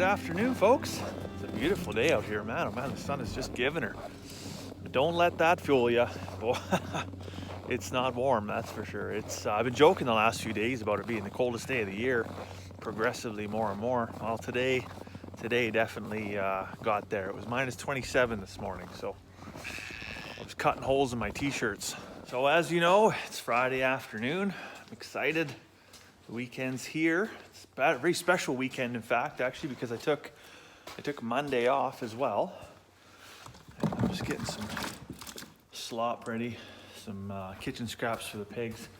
afternoon, folks. It's a beautiful day out here, man. Oh man, the sun is just giving her. But don't let that fool you. Boy, it's not warm, that's for sure. I've been joking the last few days about it being the coldest day of the year, progressively more and more. Well, today definitely got there. It was minus 27 this morning, so I was cutting holes in my t-shirts. So as you know, it's Friday afternoon. I'm excited. The weekend's here. It's a very special weekend, in fact, actually, because I took Monday off as well. And I'm just getting some slop ready, some kitchen scraps for the pigs.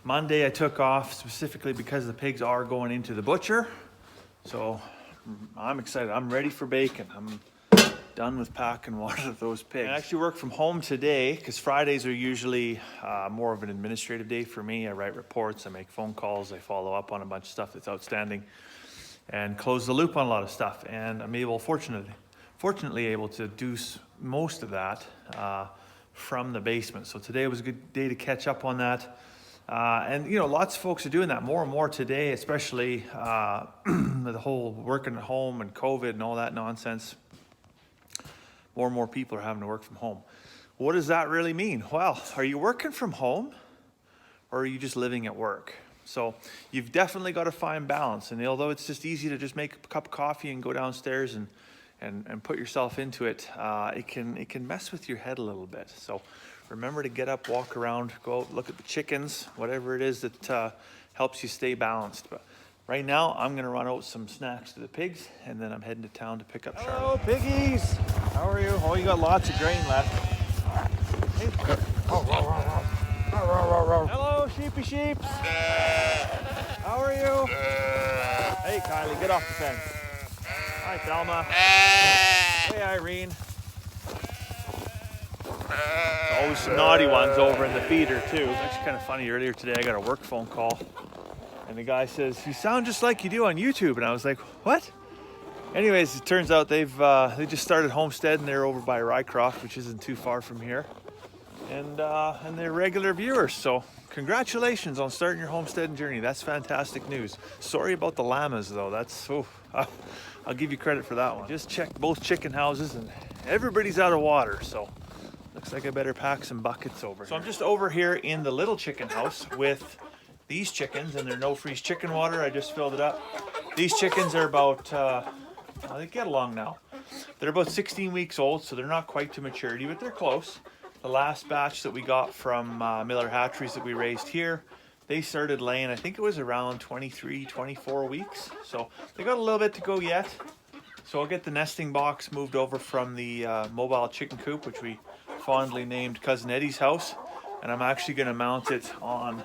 Monday I took off specifically because the pigs are going into the butcher. So I'm excited. I'm ready for bacon. I'm done with packing one of those pigs. I actually work from home today because Fridays are usually more of an administrative day for me. I write reports, I make phone calls, I follow up on a bunch of stuff that's outstanding and close the loop on a lot of stuff. And I'm fortunately able to do most of that from the basement. So today was a good day to catch up on that. And you know, lots of folks are doing that more and more today, especially the whole working at home and COVID and all that nonsense. More and more people are having to work from home. What does that really mean? Well, are you working from home or are you just living at work? So you've definitely got to find balance. And although it's just easy to just make a cup of coffee and go downstairs and put yourself into it, it can mess with your head a little bit. So remember to get up, walk around, go out, look at the chickens, whatever it is that helps you stay balanced. But right now, I'm gonna run out some snacks to the pigs, and then I'm heading to town to pick up Charlotte. Hello, piggies. How are you? Oh, you got lots of grain left. Hey. Hello, sheepy sheeps. How are you? Hey, Kylie, get off the fence. Hi, Thelma. Hey, Irene. There's always some naughty ones over in the feeder, too. It was actually kind of funny. Earlier today, I got a work phone call. And the guy says, "You sound just like you do on YouTube." And I was like, "What?" Anyways, it turns out they just started Homestead, and they're over by Trough, which isn't too far from here. And they're regular viewers. So congratulations on starting your homesteading journey. That's fantastic news. Sorry about the llamas, though. I'll give you credit for that one. Just checked both chicken houses, and everybody's out of water. So looks like I better pack some buckets over. So I'm just over here in the little chicken house with these chickens, and they're no-freeze chicken water. I just filled it up. These chickens are about, they get along now. They're about 16 weeks old, so they're not quite to maturity, but they're close. The last batch that we got from Miller Hatcheries that we raised here, they started laying, I think it was around 23, 24 weeks. So they got a little bit to go yet. So I'll get the nesting box moved over from the mobile chicken coop, which we fondly named Cousin Eddie's house. And I'm actually gonna mount it on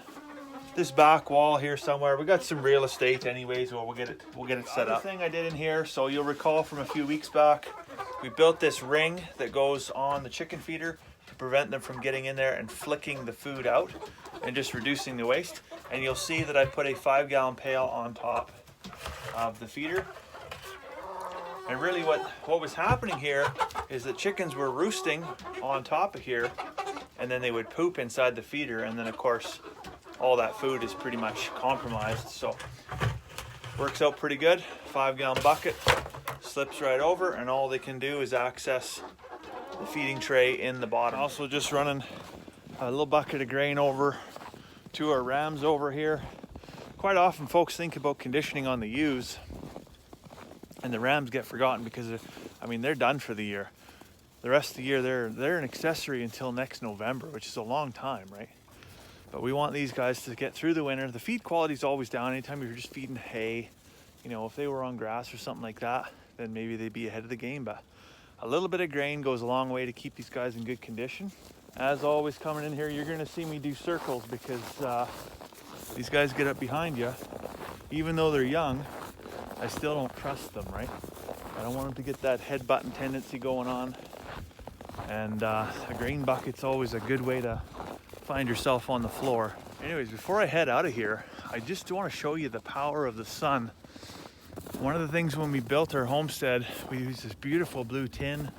this back wall here somewhere. We got some real estate anyways, we'll get it set up. The thing I did in here, so you'll recall from a few weeks back, we built this ring that goes on the chicken feeder to prevent them from getting in there and flicking the food out and just reducing the waste. And you'll see that I put a 5-gallon pail on top of the feeder. And really what was happening here is that chickens were roosting on top of here, and then they would poop inside the feeder, and then of course all that food is pretty much compromised. So works out pretty good. 5-gallon bucket slips right over, and all they can do is access the feeding tray in the bottom. Also just running a little bucket of grain over to our rams over here. Quite often folks think about conditioning on the ewes, and the rams get forgotten because they're done for the year. The rest of the year they're an accessory until next November, which is a long time, right? But we want these guys to get through the winter. The feed quality is always down. Anytime you're just feeding hay, you know, if they were on grass or something like that, then maybe they'd be ahead of the game. But a little bit of grain goes a long way to keep these guys in good condition. As always, coming in here, you're gonna see me do circles because these guys get up behind you. Even though they're young, I still don't trust them, right? I don't want them to get that head button tendency going on. And a grain bucket's always a good way to find yourself on the floor. Anyways, before I head out of here, I just want to show you the power of the sun. One of the things when we built our homestead, we used this beautiful blue tin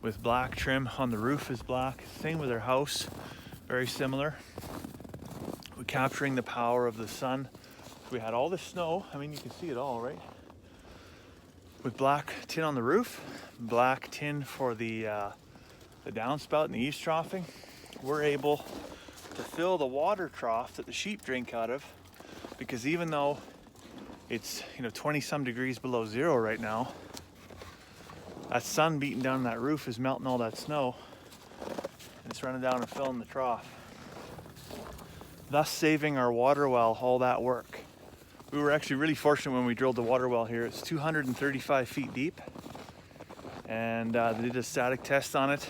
with black trim. On the roof is black. Same with our house, very similar. We're capturing the power of the sun. We had all the snow. I mean, you can see it all, right? with black tin on the roof, black tin for the downspout and the eaves troughing, we're able to fill the water trough that the sheep drink out of, because even though it's 20 some degrees below zero right now, that sun beating down that roof is melting all that snow, and it's running down and filling the trough, thus saving our water well all that work. We were actually really fortunate when we drilled the water well here. It's 235 feet deep, and they did a static test on it,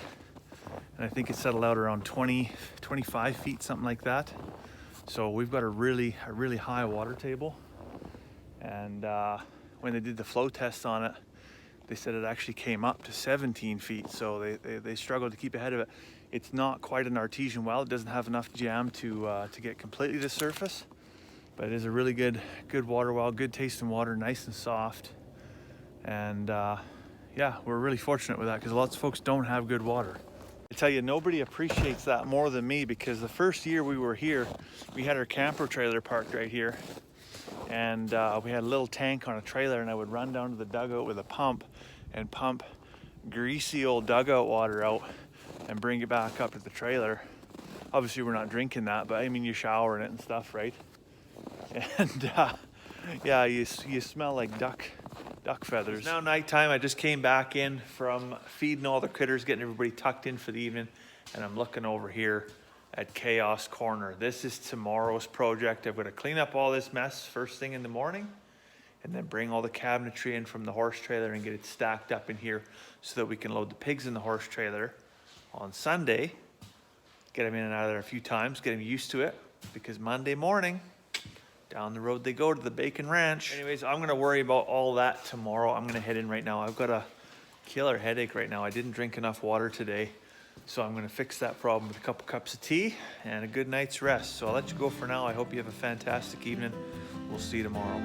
and I think it settled out around 25 feet, something like that. So we've got a really high water table, and when they did the flow test on it, they said it actually came up to 17 feet, so they struggled to keep ahead of it. It's not quite an artesian well. It doesn't have enough jam to get completely to surface, but it is a really good water well, good tasting water, nice and soft. And yeah, we're really fortunate with that, because lots of folks don't have good water. I tell you, nobody appreciates that more than me, because the first year we were here, we had our camper trailer parked right here, and we had a little tank on a trailer, and I would run down to the dugout with a pump and pump greasy old dugout water out and bring it back up to the trailer. Obviously we're not drinking that, but I mean, you shower in it and stuff, right? And yeah, you smell like duck feathers. It's now nighttime. I just came back in from feeding all the critters, getting everybody tucked in for the evening, and I'm looking over here at Chaos Corner. This is tomorrow's project. I've got to clean up all this mess first thing in the morning, and then bring all the cabinetry in from the horse trailer and get it stacked up in here so that we can load the pigs in the horse trailer on Sunday, get them in and out of there a few times, get them used to it, because Monday morning, down the road they go to the Bacon Ranch. Anyways, I'm gonna worry about all that tomorrow. I'm gonna head in right now. I've got a killer headache right now. I didn't drink enough water today, so I'm gonna fix that problem with a couple cups of tea and a good night's rest. So I'll let you go for now. I hope you have a fantastic evening. We'll see you tomorrow.